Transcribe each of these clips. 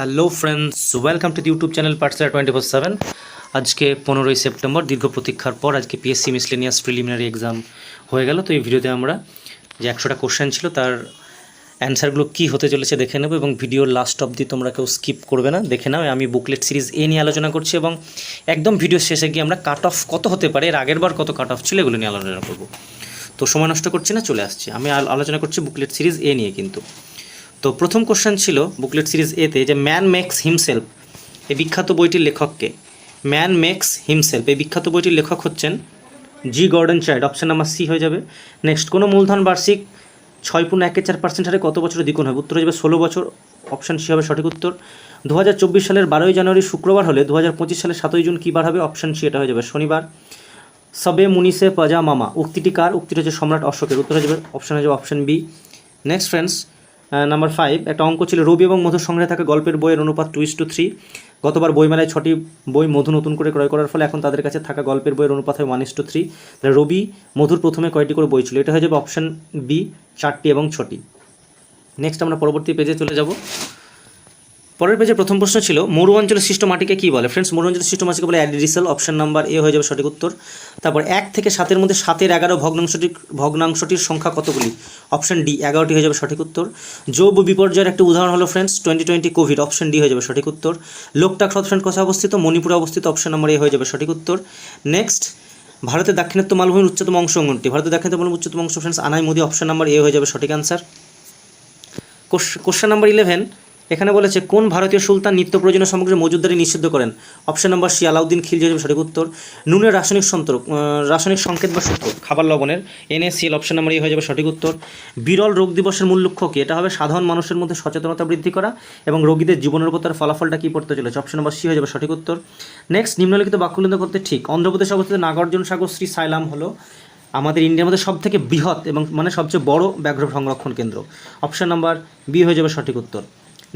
Hello friends, welcome to the YouTube channel পাঠশালা 24/7। আজকে 15ই September, দীর্ঘ প্রতীক্ষার পর আজকে পিএসসি মিসলেনিয়াস প্রিলিমিনারি এক্সাম হয়ে গেল। তো এই ভিডিওতে আমরা যে 100টা কোশ্চেন ছিল তার অ্যান্সারগুলো কী হতে চলেছে দেখে নেব, এবং ভিডিওর লাস্ট অবধি তোমরা কেউ স্কিপ করবে না, দেখে নাও। আমি বুকলেট সিরিজ এ নিয়ে আলোচনা করছি, এবং একদম ভিডিওর শেষে গিয়ে আমরা কাট অফ কত হতে পারে, এর আগের বার কত কাট অফ ছিল, এগুলো নিয়ে আলোচনা করব। তো সময় নষ্ট করছি না, চলে আসছি। আমি আলোচনা করছি বুকলেট সিরিজ এ নিয়ে। কিন্তু তো প্রথম কোশ্চেন ছিল বুকলেট সিরিজ এতে যে ম্যান মেক্স হিমসেলফ এই বিখ্যাত বইটির লেখককে। ম্যান মেক্স হিমসেলফ এই বিখ্যাত বইটির লেখক হচ্ছেন G Gordon Childe, option number C হয়ে যাবে। নেক্সট, কোনো মূলধন বার্ষিক 6.14% হারে কত বছরে দ্বিগুণ হবে? উত্তর হয়ে যাবে 16 বছর, অপশান সি হবে সঠিক উত্তর। 2024 সালের 12ই জানুয়ারি শুক্রবার হলে 2025 সালের 7ই জুন কী বার হবে? অপশান সি এটা হয়ে যাবে শনিবার। সবে মুনিসে পাজা মামা উক্তিটি কার? উক্তিটি হচ্ছে সম্রাট অশোকের, উত্তর হয়ে যাবে অপশান হয়ে যাবে option B. Next friends, number 5 একটা অঙ্ক ছিল, রবি এবং মধুর সংগ্রহে থাকা গল্পের বইয়ের অনুপাত 2:3। গতবার বইমেলায় 6টি বই মধু নতুন করে ক্রয় করার ফলে এখন তাদের কাছে থাকা গল্পের বইয়ের অনুপাত হয় 1:3। তাহলে রবি মধুর প্রথমে কয়টি করে বই ছিল? এটা হয়ে যাবে অপশান বি, 4টি এবং 6টি। নেক্সট আমরা পরবর্তী পেজে চলে যাব। পরের পেজে প্রথম প্রশ্ন ছিল, মরু অঞ্চলে সৃষ্ট মাটিকে কী বলে? ফ্রেন্ডস, মরু অঞ্চলে সৃষ্ট মাটিকে বলে অ্যাডিডিসেল, অপশান নাম্বার এ হয়ে যাবে সঠিক উত্তর। তারপর 1 থেকে 7-এর মধ্যে 7-এর 11 ভগ্নাংশটির সংখ্যা কতগুলি? অপশান ডি 11টি হয়ে যাবে সঠিক উত্তর। জৈব বিপর্যয়ের একটি উদাহরণ হলো ফ্রেন্ডস 2020 কোভিড, অপশান ডি হয়ে যাবে সঠিক উত্তর। লোকটাক হ্রদ ফ্রেন্ড কোথায় অবস্থিত? মণিপুরে অবস্থিত, অপশান নাম্বার এ হয়ে যাবে সঠিক উত্তর। নেক্সট, ভারতের দাক্ষিণাত্য মালভূমির উচ্চতম অংশ কোনটি? ভারতের দাক্ষিণাত্য মালভূমির উচ্চতম অংশ ফ্রেন্ডস আনাই নদী, অপশান নাম্বার এ হয়ে যাবে সঠিক অ্যান্সার। কোশ্চেন নাম্বার 11 এখানে বলেছে, কোন ভারতীয় সুলতান নিত্য প্রয়োজনীয় সামগ্রীর মজুদদারি নিষিদ্ধ করেন? Option number C Alauddin Khilji হয়ে যাবে সঠিক উত্তর। নুনের রাসায়নিক সংকেত বা সূত্র খাবার লবণের NaCl, অপশান নাম্বার এ হয়ে যাবে সঠিক উত্তর। বিরল রোগ দিবসের মূল লক্ষ্য কী? এটা হবে সাধারণ মানুষের মধ্যে সচেতনতা বৃদ্ধি করা এবং রোগীদের জীবনের উপর তার ফলাফলটা কী পড়তে চলেছে? অপশান নাম্বার সি হয়ে যাবে সঠিক উত্তর। নেক্সট, নিম্নলিখিত বাক্যগুলো করতে ঠিক। অন্ধ্রপ্রদেশে অবস্থিত নাগার্জুন সাগর শ্রীসাইলাম হলো আমাদের ইন্ডিয়ার মধ্যে সবথেকে বৃহৎ এবং মানে সবচেয়ে বড় ব্যাঘ্র সংরক্ষণ কেন্দ্র, অপশান নাম্বার বি হয়ে যাবে সঠিক উত্তর।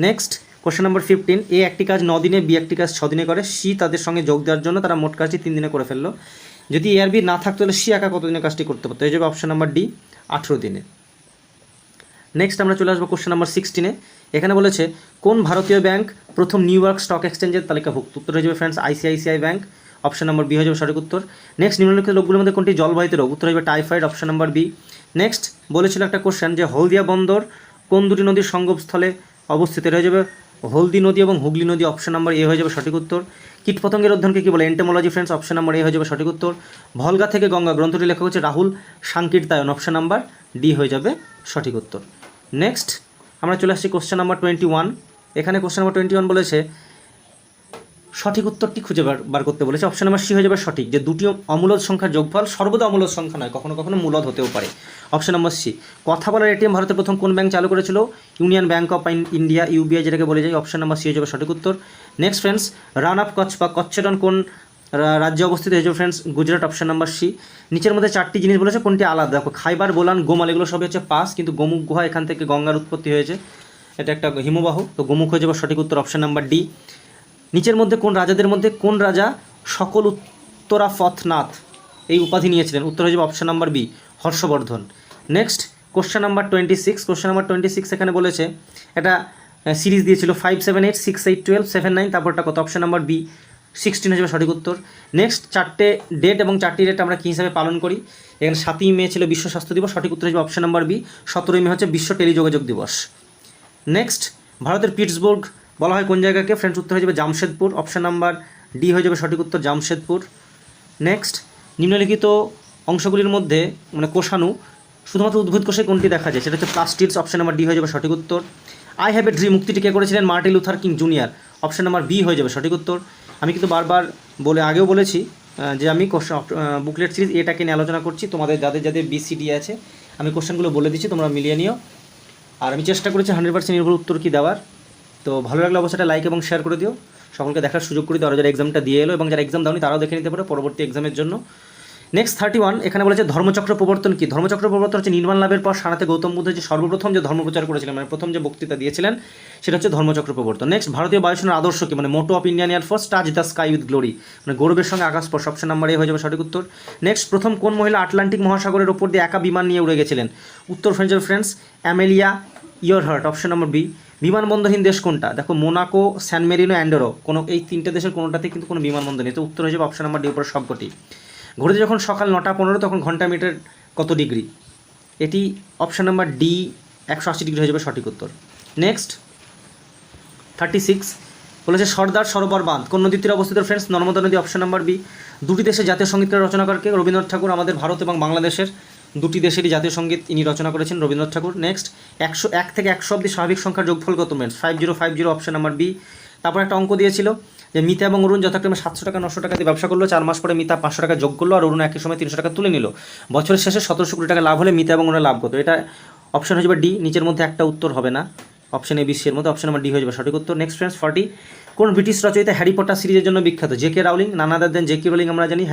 নেক্সট, কোশ্চেন নাম্বার 15 এ একটি কাজ 9 দিনে, বি একটি কাজ 6 দিনে করে, সি তাদের সঙ্গে যোগ দেওয়ার জন্য তারা মোট কাজটি 3 দিনে করে ফেললো। যদি এ আর বি না থাকতো তাহলে সি একা কত দিনে কাজটি করতে পারতো? এই যাবে অপশান নাম্বার ডি 18 দিনে। নেক্সট আমরা চলে আসবো কোশ্চেন নাম্বার 16-এ। এখানে বলেছে, কোন ভারতীয় ব্যাংক প্রথম নিউ ইয়র্ক স্টক এক্সচেঞ্জের তালিকাভুক্ত? উত্তর হয়ে যাবে friends ICICI bank, option number B হয়ে যাবে সঠিক উত্তর। নেক্সট, নিম্নলিখিত রোগগুলোর মধ্যে কোনটি জলবাহিত রোগ? উত্তর হয়ে যাবে typhoid, option number B. Next বলেছিল একটা কোশ্চেন যে হলদিয়া বন্দর কোন দুটি নদীর সঙ্গমস্থলে অবস্থিত? এটা হয়ে যাবে হলদি নদী এবং হুগলি নদী, অপশান নাম্বার এ হয়ে যাবে সঠিক উত্তর। কীটপতঙ্গের অধ্যয়নকে কী বলে? Entomology friends, option number A হয়ে যাবে সঠিক উত্তর। ভলগা থেকে গঙ্গা গ্রন্থটি লেখক হচ্ছে রাহুল সাংকীর্তায়ন, অপশান নাম্বার ডি হয়ে যাবে সঠিক উত্তর। নেক্সট আমরা চলে আসছি কোশ্চেন নাম্বার 21। এখানে কোশ্চেন নাম্বার 21 বলেছে সঠিক উত্তরটি খুঁজে বার করতে বলেছে, অপশান নাম্বার সি হয়ে যাবে সঠিক, যে দুটি অমূলদ সংখ্যার যোগফল সর্বদা অমূলদ সংখ্যা নয়, কখনো কখনো মূলদ হতেও পারে, অপশান নাম্বার সি। কথা বলার এটিএম ভারতের প্রথম কোন ব্যাংক চালু করেছিল? Union bank of India, UBI যেটাকে বলে যায়, অপশান নাম্বার সি হয়ে যাবে সঠিক উত্তর। Next friends, Rann of Kutch বা কচ্ছেটন কোন রাজ্যে অবস্থিত? হয়ে যাবে friends Gujarat, option number C. নিচের মধ্যে 4টি জিনিস বলেছে, কোনটি আলাদা? দেখো, খাইবার, বোলান, গোমাল এগুলো সবই হচ্ছে পাস, কিন্তু গোমুখ গুহা এখান থেকে গঙ্গার উৎপত্তি হয়েছে, এটা একটা হিমবাহ, তো গোমুখ হয়ে যাবে সঠিক উত্তর, অপশান নাম্বার ডি। নিচের মধ্যে কোন রাজাদের মধ্যে কোন রাজা সকল উত্তরাফথনাথ এই উপাধি নিয়েছিলেন? উত্তর হয়ে যাবে option number B Harshavardhana. Next, question number 26। Question number 26 এখানে বলেছে একটা সিরিজ দিয়েছিল 5, 7, 8, 6, 8, 12, 7, 9, তারপরটা কত? অপশান নাম্বার বি 16 হয়ে যাবে সঠিক উত্তর। নেক্সট, 4টে ডেট এবং 4টি ডেট আমরা কী হিসাবে পালন করি? এখানে 7ই মে ছিল বিশ্ব স্বাস্থ্য দিবস, সঠিক উত্তর হয়ে যাবে অপশান নাম্বার বি। 17ই মে হচ্ছে বিশ্ব টেলিযোগাযোগ দিবস। নেক্সট, ভারতের পিটসবুর্গ বলা হয় কোন জায়গাকে? ফ্রেন্ডস, উত্তর হয়ে যাবে জামশেদপুর, অপশান নাম্বার ডি হয়ে যাবে সঠিক উত্তর, জামশেদপুর। নেক্সট, নিম্নলিখিত অংশগুলির মধ্যে মানে কোষাণু শুধুমাত্র উদ্ভিদ কোষে কোনটি দেখা যায়? সেটা হচ্ছে প্লাস্টিডস, অপশান নাম্বার ডি হয়ে যাবে সঠিক উত্তর। আই হ্যাভ এ ড্রিম মুক্তিটি কে করেছিলেন? Martin Luther King junior, option number B হয়ে যাবে সঠিক উত্তর। আমি কিন্তু বারবার আগেও বলেছি যে আমি বুকলেট সিরিজ এটাকে নিয়ে আলোচনা করছি, তোমাদের যাদের যাদের BCD আছে আমি কোশ্চেনগুলো বলে দিচ্ছি, তোমরা মিলিয়ে নিও। আর আমি চেষ্টা করেছি 100% নির্ভুল উত্তর কি দেওয়ার। তো ভালো লাগলে অবশ্যই লাইক এবং শেয়ার করে দিও, সকলকে দেখার সুযোগ করে দিও, আর যারা এক্সামটা দিয়ে এলো এবং যারা এক্সাম দাওনি তারাও দেখে নিতে পারো পরবর্তী এক্সামের জন্য। নেক্সট 31 এখানে বলেছে ধর্মচক্র প্রবর্তন কি? ধর্মচক্র প্রবর্তন হচ্ছে নির্মাণ লাভের পর সারাতে গৌতম বুদ্ধ যে সর্বপ্রথম যে ধর্মপ্রচার করেছিলেন, মানে প্রথম যে বক্তৃতা দিয়েছিলেন সেটা হচ্ছে ধর্মচক্র প্রবর্তন। নেক্সট, ভারতীয় বায়ুসেনার আদর্শ কি? মানে motto of Indian air force touch the sky with glory, মানে গৌরবের সঙ্গে আকাশ স্পর্শ, অপশন নাম্বার এ হয়ে যাবে সঠিক উত্তর। নেক্সট, প্রথম কোন মহিলা আটলান্টিক মহাসাগরের ওপর দিয়ে একা বিমান নিয়ে উড়ে গেছিলেন? উত্তর friends Amelia Earhart, option number B. বিমানবন্দরহীন দেশ কোনটা? দেখো মোনাকো, স্যান মেরিনো, অ্যান্ডোরো, কোনো এই তিনটে দেশের কোনোটাতে কিন্তু কোনো বিমানবন্দর নেই। তো উত্তর হয়ে যাবে অপশন নাম্বার ডি উপরে সবকটি। ঘড়িতে যখন সকাল 9:15 তখন ঘন্টা মিটার কত ডিগ্রি? এটি অপশন নাম্বার ডি 180 ডিগ্রি হয়ে যাবে সঠিক উত্তর। নেক্সট 36 বলেছে সর্দার সরোবর বাঁধ কোন নদীর তীরে অবস্থিত? ফ্রেন্ডস নর্মদা নদী, অপশন নাম্বার বি। দুটি দেশের জাতীয় সঙ্গীতকে রচনাকারকে? রবীন্দ্রনাথ ঠাকুর। আমাদের ভারত এবং বাংলাদেশের দুটি দেশেরই জাতীয় সঙ্গীত ইনি রচনা করেছেন, রবীন্দ্রনাথ ঠাকুর। নেক্সট 101 থেকে 100 অব্দি স্বাভাবিক সংখ্যার যোগফল কত? Friends 5050, option number B. তারপর একটা অঙ্ক দিয়েছিল যে মিতা এবং অরুণ যথাক্রমে 700 টাকা 900 টাকা দিয়ে ব্যবসা করলো, 4 মাস পরে মিতা 500 টাকা যোগ করলো আর অরুণ একই সময় 300 টাকা তুলে নিল। বছরের শেষে 1700 কোটি টাকা লাভ হলে মিতা এবং অরুণের লাভ কত? এটা অপশন হয়ে যাবে ডি। নিচের মধ্যে একটা উত্তর হবে না, অপশন এ বি সি এর মধ্যে অপশন নাম্বার ডি হয়ে যাবে সঠিক উত্তর। নেক্সট ফ্রেন্ডস 40 কোন ব্রিটিশ রচয়িতা হ্যারি পটার সিরিজের জন্য বিখ্যাত? জে.কে রাউলিং, নান আদার দেন জে.কে রাউলিং আমরা জানি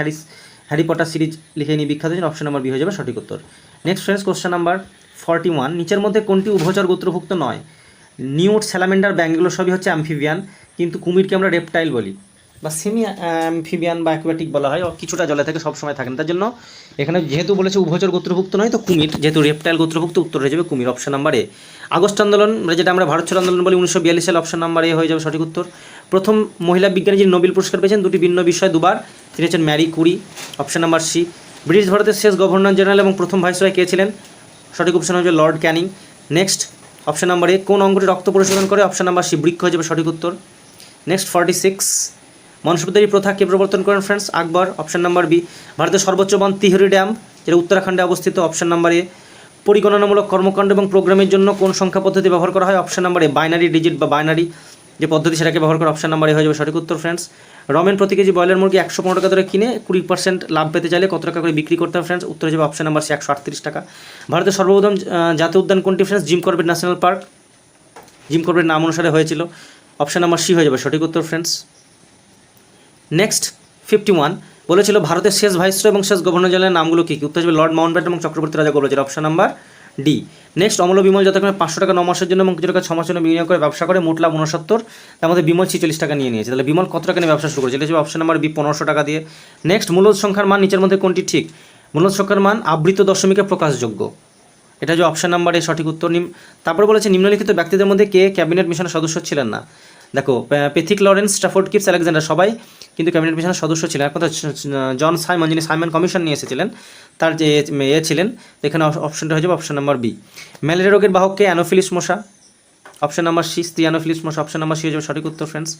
হ্যারি পটার সিরিজ লিখে নিয়ে বিখ্যাত, অপশন নাম্বার বি হয়ে যাবে সঠিক উত্তর। নেক্সট ফ্রেন্ডস কোশ্চেন নাম্বার 41 নিচের মধ্যে কোনটি উভচর গোত্রভুক্ত নয়? নিউট, স্যালামেন্ডার, ব্যাঙ এগুলো সবই হচ্ছে অ্যাম্ফিবিয়ান, কিন্তু কুমিরকে আমরা রেপটাইল বলি বা সেমি অ্যাম্ফিবিয়ান বা অ্যাকুয়াটিক বলা হয়, কিছুটা জলে থেকে সবসময় থাকেন। তার জন্য এখানে যেহেতু বলেছে উভচর গোত্রভুক্ত নয় তো কুমির, যেহেতু রেপটাইল গোত্রভুক্ত, উত্তর হয়ে যাবে কুমির, অপশন নাম্বার এ। আগস্ট আন্দোলন যেটা আমরা ভারত ছাড়ো আন্দোলন বলি 1942 সালে, অপশন নাম্বার এ হয়ে যাবে সঠিক উত্তর। প্রথম মহিলা বিজ্ঞানী যিনি নোবেল পুরস্কার পেয়েছেন দুটি ভিন্ন বিষয় দুবার, তিনি হচ্ছেন Marie Curie, option number C. British ভারতের শেষ গভর্নর জেনারেল এবং প্রথম ভাইসরয় কে ছিলেন? সঠিক অপশন হয়ে যাবে Lord Canning. Next option number এ কোন অঙ্গটি রক্ত পরিশোধন করে? অপশন নাম্বার সি বৃক্ক হয়ে যাবে সঠিক উত্তর। নেক্সট 46 মনসবদারি প্রথা কে প্রবর্তন করেন? ফ্রেন্ডস আকবর, অপশন নাম্বার বি। ভারতের সর্বোচ্চ বাঁধ তিহরি ড্যাম, যেটা উত্তরাখণ্ডে অবস্থিত, অপশন নাম্বার এ। পরিগণনামূলক কর্মকাণ্ড এবং প্রোগ্রামের জন্য কোন সংখ্যা পদ্ধতি ব্যবহার করা হয়? অপশন নাম্বার এ বাইনারি ডিজিট বা বাইনারি যে পদ্ধতি সেটাকে ব্যবহার করে, অপশন নাম্বার এ হয়ে যাবে সঠিক উত্তর। ফ্রেন্ডস রমেন প্রতি কেজি ব্রয়লার মুরগি 115 টাকা ধরে কিনে 20% লাভ পেতে চাইলে কত টাকা করে বিক্রি করতে হবে? ফ্রেন্ডস উত্তর হয়ে যাবে অপশন নাম্বার সি 138 টাকা। ভারতের সর্বপ্রথম জাতীয় উদ্যান কোনটি? Friends Jim Corbett national park, Jim Corbett নাম অনুসারে হয়েছিল, অপশন নাম্বার সি হয়ে যাবে সঠিক উত্তর। ফ্রেন্ডস নেক্সট 51 বলেছিল ভারতের শেষ ভাইসরয় এবং শেষ গভর্নর জেনারেলের নামগুলো কী? উত্তর হবে লর্ড মাউন্টব্যাটেন এবং Chakravarti Rajagopalachari, option number D. Next Amal Bimal যথাক্রমে 500 টাকা 9 মাসের জন্য এবং কিছু টাকা 6 মাসের জন্য বিনিয়োগ করে ব্যবসা করে মোট লাভ 69, তার মধ্যে বিমল 46 টাকা নিয়ে নিয়েছে। তাহলে বিমল কত টাকা নিয়ে ব্যবসা শুরু করেছে? এটা হচ্ছে অপশন নাম্বার বি 1500 টাকা দিয়ে। নেক্সট মূলদ সংখ্যার মান নিচের মধ্যে কোনটি ঠিক? মূলদ সংখ্যার মান আবৃত দশমিকে প্রকাশযোগ্য, এটা হচ্ছে অপশন নাম্বার এ সঠিক উত্তর। তারপরে বলেছে নিম্নলিখিত ব্যক্তিদের মধ্যে কে ক্যাবিনেট মিশনের সদস্য ছিলেন না? দেখো পেথিক লরেন্স, স্ট্রাফোর্ড কিপস, আলেকজান্ডার সবাই কিন্তু ক্যাবিনেট মিশনের সদস্য ছিলেন। একমাত্র জন সাইমন যিনি সাইমন কমিশন নিয়ে এসেছিলেন তার যে মেয়ে ছিলেন, এখানে অপশনটা হয়ে যাবে অপশন নাম্বার বি। ম্যালেরিয়া রোগের বাহককে অ্যানোফিলিস মশা, অপশন নাম্বার সি স্ত্রী অ্যানোফিলিস মশা, অপশন নাম্বার সি হয়ে যাবে সঠিক উত্তর। ফ্রেন্ডস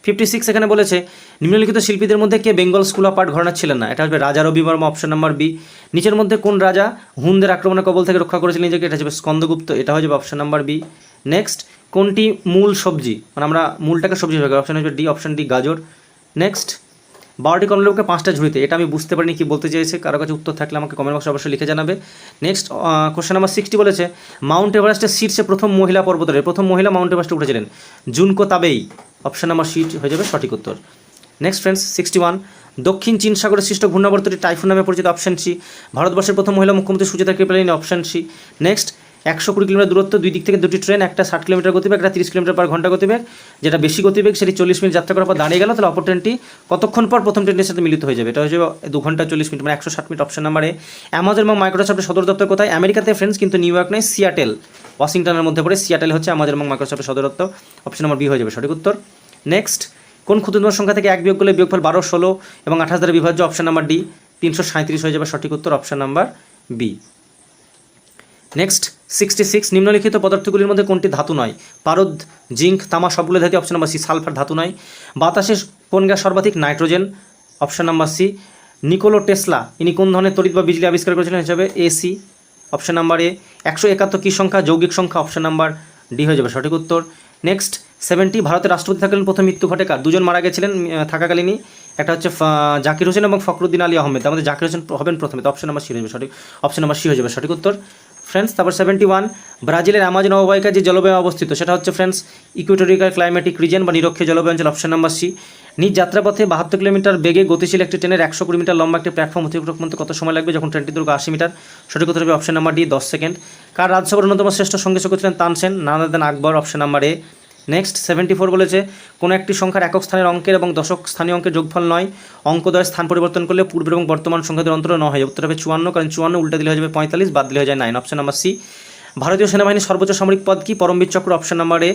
56 এখানে বলেছে নিম্নলিখিত শিল্পীদের মধ্যে কে বেঙ্গল স্কুল অফ আর্ট ঘরানার ছিলেন না? এটা হবে রাজা রবিবর্মা, অপশন নাম্বার বি। নিচের মধ্যে কোন রাজা হুনদের আক্রমণের কবল থেকে রক্ষা করেছিলেন নিজেকে? এটা হবে স্কন্দগুপ্ত, এটা হয়ে যাবে অপশন নাম্বার বি। নেক্সট কোনটি মূল সবজি, মানে আমরা মূলটাকে সবজি ভাবে, অপশন হচ্ছে ডি, অপশন ডি গাজর। নেক্সট 12টি কমলালেবুকে 5টা ঝুড়িতে, এটা আমি বুঝতে পারিনি কি বলতে চাইছে, কারো কাছে উত্তর থাকলে আমাকে কমেন্ট বক্সে অবশ্যই লিখে জানাবে। নেক্সট কোশ্চেন নাম্বার 60 বলেছে মাউন্ট এভারেস্টের শীর্ষে প্রথম মহিলা পর্বতারোহী, প্রথম মহিলা মাউন্ট এভারেস্টে উঠেছিলেন Junko Tabei, option number C হয়ে যাবে সঠিক উত্তর। নেক্সট ফ্রেন্ডস 61 দক্ষিণ চীন সাগরের সৃষ্ট ঘূর্ণাবর্তটি টাইফুন নামে পরিচিত, অপশন সি। ভারতবর্ষের প্রথম মহিলা মুখ্যমন্ত্রী Sucheta Kriplani, option C. Next 120 kilometre দূরত্ব, দুই দিক থেকে দুটি ট্রেন, একটা 60 কিলোমিটার গতিবেগ, একটা 30 কিলোমিটার পার ঘন্টা গতিবেগ, যেটা বেশি গতিবেগ সেটি 40 মিনিট যাত্রা করার পর দাঁড়িয়ে গেল, তাহলে অপর ট্রেনটি কতক্ষণ পর প্রথম ট্রেনের সাথে মিলিত হয়ে যাবে? এটা হয়ে যাবে 2 ঘন্টা 40 মিনিট, মানে 160 মিনিট, অপশন নাম্বার এ। অ্যামাজন এবং মাইক্রোসফটের সদর দপ্তর কোথায়? আমেরিকাতে ফ্রেন্ডস, কিন্তু নিউ ইয়র্ক নয়, সিয়াটেল, ওয়াশিংটনের মধ্যে পড়ে সিয়াটেল হচ্ছে অ্যামাজন এবং মাইক্রোসফটের সদর দপ্তর, অপশন নাম্বার বি হয়ে যাবে সঠিক উত্তর। নেক্সট কোন ক্ষুদ্রতম সংখ্যা থেকে 1 বিয়োগ করলে বিয়োগফল 12, 16 এবং 28 দ্বারা বিভাজ্য? অপশন নাম্বার ডি 337 হয়ে যাবে সঠিক উত্তর, অপশন নাম্বার বি। নেক্সট 66 নিম্নলিখিত পদার্থগুলির মধ্যে কোনটি ধাতু নয়? পারদ, জিঙ্ক, তামা সবগুলো ধাতু, অপশন নাম্বার সি। সালফার ধাতু নয়। বাতাসে কোন গ্যাস সর্বাধিক? Nitrogen, option number C. Nikola Tesla ইনি কোন ধরনের তড়িৎ বা বিজলি আবিষ্কার করেছিলেন? হিসাবে এসি, অপশন নাম্বার এ। 171 কী সংখ্যা? যৌগিক সংখ্যা, অপশন নাম্বার ডি হয়ে যাবে সঠিক উত্তর। নেক্সট 70 ভারতের রাষ্ট্রপতি থাকাকালীন প্রথম মৃত্যু ঘটে কার? দুজন মারা গেছিলেন থাকাকালীনই, একটা হচ্ছে জাকির হোসেন এবং ফখরুদ্দিন আলী আহমেদ, আমাদের জাকির হোসেন হবেন প্রথমে, তো অপশন নাম্বার সি হয়ে যাবে সঠিক, অপশন নাম্বার সি হয়ে যাবে সঠিক উত্তর। ফ্রেন্ডস তারপর 71 ব্রাজিলের অ্যামাজন অববাহিকায় যে জলবায়ু অবস্থিত সেটা হচ্ছে ফ্রেন্ডস ইকুয়েটোরিয়াল ক্লাইমেটিক রিজন বা নিরক্ষীয় জলবায়ু অঞ্চল, অপশন নাম্বার সি। নিজ যাত্রাপথে 72 কিলোমিটার বেগে গতিশীল একটি ট্রেনের 120 মিটার লম্বা একটি প্ল্যাটফর্ম অতিক্রম করতে কত সময় লাগবে যখন ট্রেনটি দৈর্ঘ্য 80 মিটার? সঠিক উত্তর হবে অপশন নাম্বার ডি 10 সেকেন্ড। কার রাজসভার অন্যতম শ্রেষ্ঠ সঙ্গী ছিলেন তানসেন? নানা দেন আকবর, অপশন নাম্বার এ। নেক্সট 74 বলেছে কোনো একটি সংখ্যার একক স্থানের অঙ্কের এবং দশক স্থানীয় অঙ্কের যোগফল নয়, অঙ্কদ্বয়ের স্থান পরিবর্তন করলে পূর্বের এবং বর্তমান সংখ্যাদের অন্তর 9 হয়। উত্তর হবে 54, কারণ 54 উল্টা দিলে হয়ে যাবে 45, বাদ দিলে হয়ে যায় 9, অপশন নাম্বার সি। ভারতীয় সেনাবাহিনীর সর্বোচ্চ সামরিক পদ কি? পরমবীর চক্র, অপশন নাম্বার এ।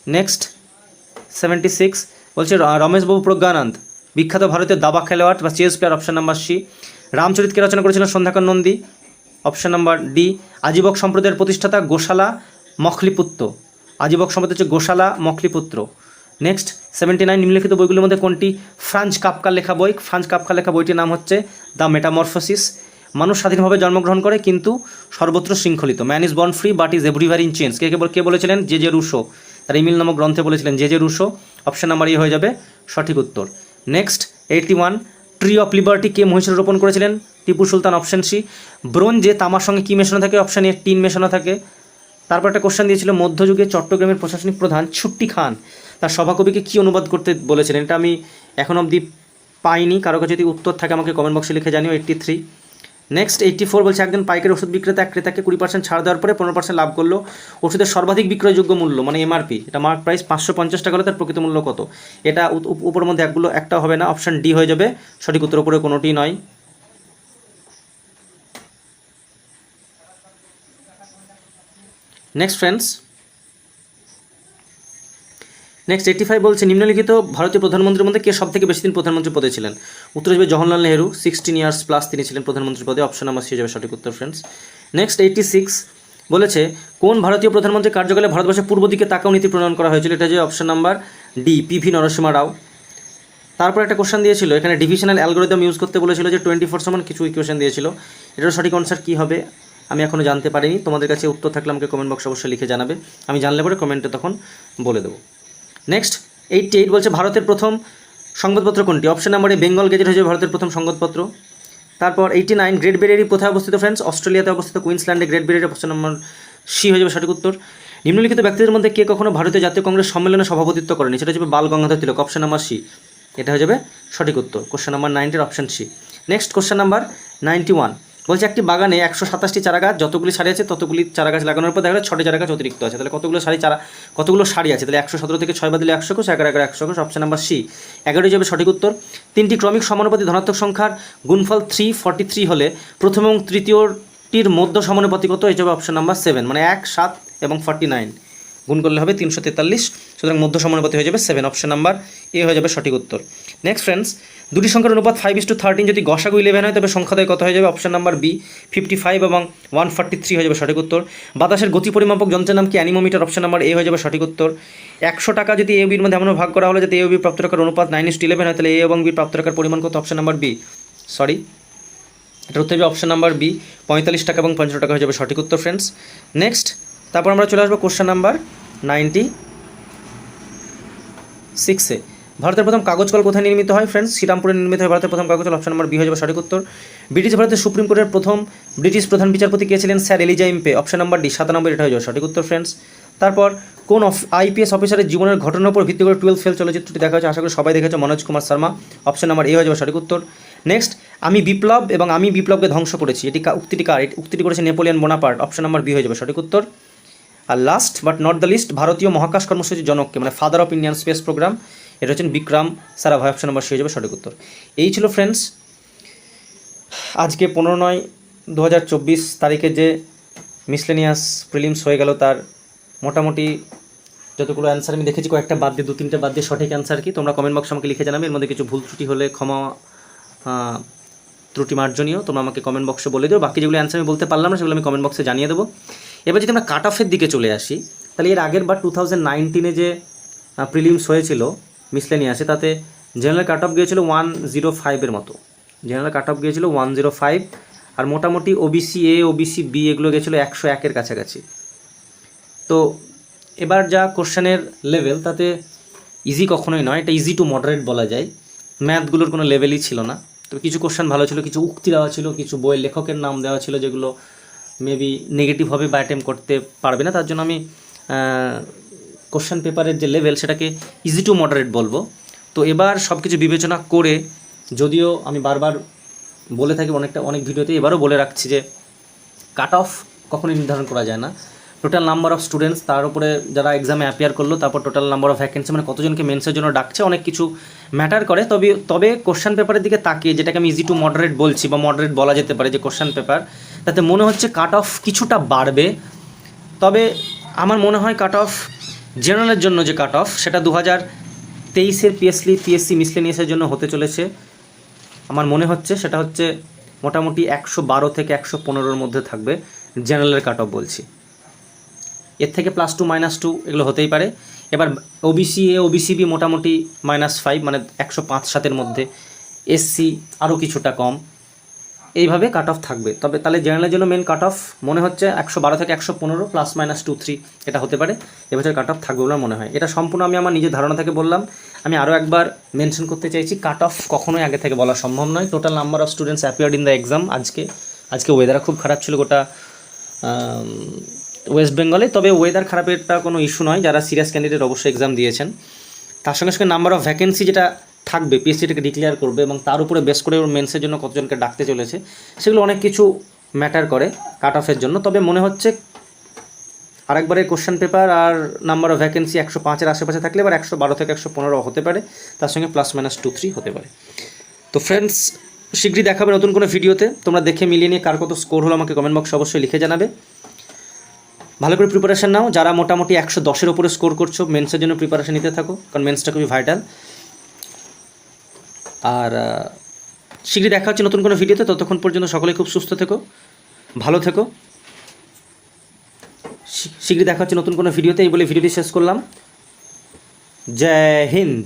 নেক্সট 76 বলছে রমেশবাবু প্রজ্ঞানন্দ বিখ্যাত ভারতীয় দাবা খেলোয়াড় বা chess player, option number C. রামচরিতকে রচনা করেছিলেন Sandhyakar Nandi, option number D. Ajivaka সম্প্রদায়ের প্রতিষ্ঠাতা গোশালা মখলিপুত্র, আজীবক সম্প্রদায় হচ্ছে গোশালা মখলিপুত্র। নেক্সট 79 নিম্নলিখিত বইগুলোর মধ্যে কোনটি ফ্রাঞ্জ কাফকার লেখা বই? ফ্রাঞ্জ কাফকার লেখা বইটির নাম হচ্ছে দ্য মেটামরফোসিস। মানুষ স্বাধীনভাবে জন্মগ্রহণ করে কিন্তু সর্বত্র শৃঙ্খলিত, man is born free but is everywhere in change. কে বলেছিলেন? জে রুশো, তার ইমিল নামক গ্রন্থে বলেছিলেন J Rousseau. Option number A হয়ে যাবে সঠিক উত্তর। নেক্সট 81 ট্রি অফ লিবার্টি কে মহীশূরে রোপণ করেছিলেন? Tipu Sultan, option C. ব্রোঞ্জে তামার সঙ্গে কী মেশানো থাকে? অপশন এ টিন মেশানো থাকে। তারপর একটা কোশ্চেন দিয়েছিল মধ্যযুগে চট্টগ্রামের প্রশাসনিক প্রধান ছুট্টি খান তার সভাকবিকে কী অনুবাদ করতে বলেছিলেন? এটা আমি এখন অবধি পাইনি, কারো কাছে যদি উত্তর থাকে আমাকে কমেন্ট বক্সে লিখে জানিও। 83 নেক্সট 84 বলছে একজন পাইকারি ওষুধ বিক্রেতা এক ক্রেতাকে 20% ছাড় দেওয়ার পরে 15% লাভ করলো। ওষুধের সর্বাধিক বিক্রয়যোগ্য মূল্য মানে এমআরপি, এটা মার্ক প্রাইস 550 টাকা হলে তার প্রকৃত মূল্য কত? এটা উপরের মধ্যে একটা হবে না, অপশন ডি হয়ে যাবে সঠিক উত্তর, উপরে কোনোটি নয়। নেক্সট ফ্রেন্ডস, নেক্সট 85 বলছে নিম্নলিখিত ভারতীয় প্রধানমন্ত্রীর মধ্যে কে সবথেকে বেশি দিন প্রধানমন্ত্রী পদে ছিলেন? উত্তর হবে জওহরলাল নেহরু, 16 ইয়ার্স প্লাস তিনি ছিলেন প্রধানমন্ত্রী পদে, অপশন নাম্বার সি যাবে সঠিক উত্তর ফ্রেন্ডস। নেক্সট 86 বলেছে কোন ভারতীয় প্রধানমন্ত্রীর কার্যকালে ভারতবর্ষের পূর্ব দিকে তাকাও নীতি প্রণয়ন করা হয়েছিল? এটা যে option number D, PV Narasimha Rao. তারপর একটা কোশ্চেন দিয়েছিল এখানে ডিভিশনাল অ্যালগোরিদম ইউজ করতে বলেছিল, যে 24 সমান কিছু ইকুয়েশন দিয়েছিল। এটার সঠিক আনসার কী হবে আমি এখনও জানতে পারিনি, তোমাদের কাছে উত্তর থাকলে আমাকে কমেন্ট বক্সে অবশ্যই লিখে জানাবে, আমি জানলে পরে কমেন্টে তখন বলে দেবো। নেক্সট 88 বলছে ভারতের প্রথম সংবাদপত্র কোনটি? Option number A Bengal Gazette হয়ে যাবে ভারতের প্রথম সংবাদপত্র। তারপর 89 গ্রেট ব্যারিয়ার কোথায় অবস্থিত ফ্রেন্ডস? অস্ট্রেলিয়াতে অবস্থিত, কুইন্সল্যান্ডে great barrier, option number C হয়ে যাবে সঠিক উত্তর। নিম্নলিখিত ব্যক্তিদের মধ্যে কে কখনো ভারতীয় জাতীয় কংগ্রেস সম্মেলনে সভাপতিত্ব করেনি? সেটা হচ্ছে Bal Gangadhar Tilak, option number C, এটা হয়ে যাবে সঠিক উত্তর। Question number 90 option C. Next question number 91 বলছে একটি বাগানে 127টি চারা গাছ, যতগুলি সারি আছে ততগুলি চারা গাছ লাগানোর পর দেখা গেলো 6টি চারা গাছ অতিরিক্ত আছে, তাহলে কতগুলো সারি আছে? তাহলে 117 থেকে 6 বাদ দিলে 121, 11 121, অপশন নাম্বার সি 11 যাবে সঠিক উত্তর। তিনটি ক্রমিক সমানুপাতি ধনাত্মক সংখ্যার গুণফল 343 হলে প্রথম এবং তৃতীয়টির মধ্য সমানুপাতি কত? এই যাবে অপশন নাম্বার 7, মানে 1, 7 এবং 49 গুণ করলে হবে 343, সুতরাং মধ্য সমানুপাতি হয়ে যাবে 7, অপশন নাম্বার এ হয়ে যাবে সঠিক উত্তর। নেক্সট ফ্রেন্ডস, দুটি সংখ্যার অনুপাত 5:13 যদি গসাগু 11 হয় তবে সংখ্যাদ্বয় কত হয়ে যাবে? অপশন নাম্বার বি 55 এবং 143 হয়ে যাবে সঠিক উত্তর। বাতাসের গতি পরিমাপক যন্ত্রের নাম কি? অ্যানিমোমিটার, অপশন নাম্বার এ হয়ে যাবে সঠিক উত্তর। 100 টাকা যদি এ বির মধ্যে এমন ভাগ করা হলো যাতে এ ও বি প্রাপ্ত টাকার অনুপাত 9:11 হয়, তাহলে এ এবং বি প্রাপ্ত টাকার পরিমাণ কত? অপশন নাম্বার বি, সরি এটার উত্তর হবে অপশন নাম্বার বি 45 টাকা এবং 15 টাকা হয়ে যাবে সঠিক উত্তর ফ্রেন্ডস। নেক্সট তারপর আমরা চলে আসবো কোশ্চেন নাম্বার 96-এ। ভারতের প্রথম কাগজ কল কোথায় নির্মিত হয় ফ্রেন্ডস? শ্রীরামপুরে নির্মিত হয় ভারতের প্রথম কাগজ কল, অপশন নাম্বার বি হয়ে যাবে সঠিক উত্তর। ব্রিটিশ ভারতের সুপ্রিম কোর্টের প্রথম ব্রিটিশ প্রধান বিচারপতি কে ছিলেন? Sir Eliza Impey, option number D 7 নম্বর, এটা হয়ে যাবে সঠিক উত্তর ফ্রেন্ডস। তারপর কোন আইপিএস অফিসারের জীবনের ঘটনার উপর ভিত্তি করে 12 ফেল চলচ্চিত্রটি দেখা হয়েছে? আশা করি সবাই দেখেছে, Manoj Kumar Sharma, option number A হয়ে যাবে সঠিক উত্তর। নেক্সট আমি বিপ্লব এবং আমি বিপ্লবকে ধ্বংস করেছি, এটি উক্তিটি কার? উক্তিটি করেছে Napoleon Bonaparte, option number B হয়ে যাবে সঠিক উত্তর। আর last but not the least, ভারতীয় মহাকাশ কর্মসূচির জনককে, মানে father of Indian space program, এটা হচ্ছেন Vikram Sarabhai, option number C হয়ে যাবে সঠিক উত্তর। এই ছিল ফ্রেন্ডস আজকে 15/9/2024 তারিখে যে মিসলেনিয়াস প্রিলিমস হয়ে গেল, তার মোটামুটি যতগুলো অ্যান্সার আমি দেখেছি, কয়েকটা বাদ দিয়ে 2-3টে বাদ দিয়ে সঠিক অ্যান্সার কি তোমরা কমেন্ট বক্সে আমাকে লিখে জানাবে। এর মধ্যে কিছু ভুল ত্রুটি হলে ক্ষমা, ত্রুটি মার্জনীয়, তোমরা আমাকে কমেন্ট বক্সে বলে দিও। বাকি যেগুলো অ্যান্সার আমি বলতে পারলাম না সেগুলো আমি কমেন্ট বক্সে জানিয়ে দেবো। এবার যদি আমরা কাট অফের দিকে চলে আসি, তাহলে এর আগের বার 2019-এ যে প্রিলিমস হয়েছিল মিসলেনিয়াসে, তাতে জেনারেল কাট অফ গিয়েছিল 105-এর মতো, জেনারেল কাট অফ গিয়েছিল 105, আর মোটামুটি ওবিসি এ, ওবিসি বি এগুলো গেছিলো 101-এর কাছাকাছি। তো এবার যা কোশ্চেনের লেভেল তাতে ইজি কখনোই নয়, এটা ইজি টু মডারেট বলা যায়। ম্যাথগুলোর কোনো লেভেলই ছিল না, তবে কিছু কোশ্চেন ভালো ছিল, কিছু উক্তি দেওয়া ছিল, কিছু বইয়ের লেখকের নাম দেওয়া ছিল যেগুলো মেবি নেগেটিভভাবে বা অ্যাটেম্প করতে পারবে না, তার জন্য আমি কোশ্চেন পেপারের যে লেভেল সেটাকে ইজি টু মডারেট বলবো। তো এবার সব কিছু বিবেচনা করে, যদিও আমি বারবার বলে থাকি অনেক ভিডিওতে, এবারও বলে রাখছি যে কাট অফ কখনোই নির্ধারণ করা যায় না। টোটাল নাম্বার অফ স্টুডেন্টস, তার উপরে যারা এক্সামে অ্যাপিয়ার করলো, তারপর টোটাল নাম্বার অফ ভ্যাকেন্সি, মানে কতজনকে মেন্সের জন্য ডাকছে, অনেক কিছু ম্যাটার করে। তবে কোশ্চেন পেপারের দিকে তাকিয়ে, যেটাকে আমি ইজি টু মডারেট বলছি বা মডারেট বলা যেতে পারে যে কোশ্চেন পেপার, তাতে মনে হচ্ছে কাট অফ কিছুটা বাড়বে। তবে আমার মনে হয় কাট অফ জেনারেলের জন্য যে কাট অফ সেটা 2023 পিএসসি মিসলেনিয়াসের জন্য হতে চলেছে। আমার মনে হচ্ছে সেটা হচ্ছে মোটামুটি 112 থেকে 115-র মধ্যে থাকবে জেনারেলের কাট অফ বলছি। এর থেকে +2 -2 এগুলো হতেই পারে। এবার ওবিসি এ ওবিসি বি মোটামুটি -5 মানে 105-7-এর মধ্যে, এসসি আরও কিছুটা কম, এইভাবে কাট অফ থাকবে। তবে তাহলে জেনারেলের জন্য মেন কাট অফ মনে হচ্ছে 112 থেকে 115 +-2-3 এটা হতে পারে এবছর কাট অফ থাকবে বলে মনে হয়। এটা সম্পূর্ণ আমি আমার নিজের ধারণা থেকে বললাম। আমি আরও একবার মেনশন করতে চাইছি, কাট অফ কখনোই আগে থেকে বলা সম্ভব নয়। Total number of students appeared in the exam আজকে ওয়েদার খুব খারাপ ছিল গোটা ওয়েস্ট বেঙ্গলে। তবে ওয়েদার খারাপেরটা কোনো ইস্যু নয়, যারা সিরিয়াস ক্যান্ডিডেট অবশ্যই এক্সাম দিয়েছেন। তার সঙ্গে সঙ্গে নাম্বার অফ ভ্যাকেন্সি যেটা থাকবে পিএসসিটাকে ডিক্লেয়ার করবে এবং তার উপরে বেস করে ওর মেন্সের জন্য কতজনকে ডাকতে চলেছে, সেগুলো অনেক কিছু ম্যাটার করে কাট অফের জন্য। তবে মনে হচ্ছে আরেকবারের কোশ্চেন পেপার আর নাম্বার অফ ভ্যাকেন্সি 105-এর আশেপাশে থাকলে এবার 112 থেকে 115 হতে পারে, তার সঙ্গে +-2-3 হতে পারে। তো ফ্রেন্ডস, শীঘ্রই দেখাবে নতুন কোনো ভিডিওতে। তোমরা দেখে মিলিয়ে নিয়ে কার কত স্কোর হলো আমাকে কমেন্ট বক্সে অবশ্যই লিখে জানাবে। ভালো করে প্রিপারেশান নাও, যারা মোটামুটি 110-এর উপরে স্কোর করছো মেন্সের জন্য প্রিপারেশান নিতে থাকো, কারণ মেন্সটা খুবই ভাইটাল। আর শীঘ্রই দেখা হচ্ছে নতুন কোনো ভিডিওতে। ততক্ষণ পর্যন্ত সকলে খুব সুস্থ থেকো, ভালো থেকো। শীঘ্রই দেখা হচ্ছে নতুন কোনো ভিডিওতে, এই বলে ভিডিওটি শেষ করলাম। জয় হিন্দ।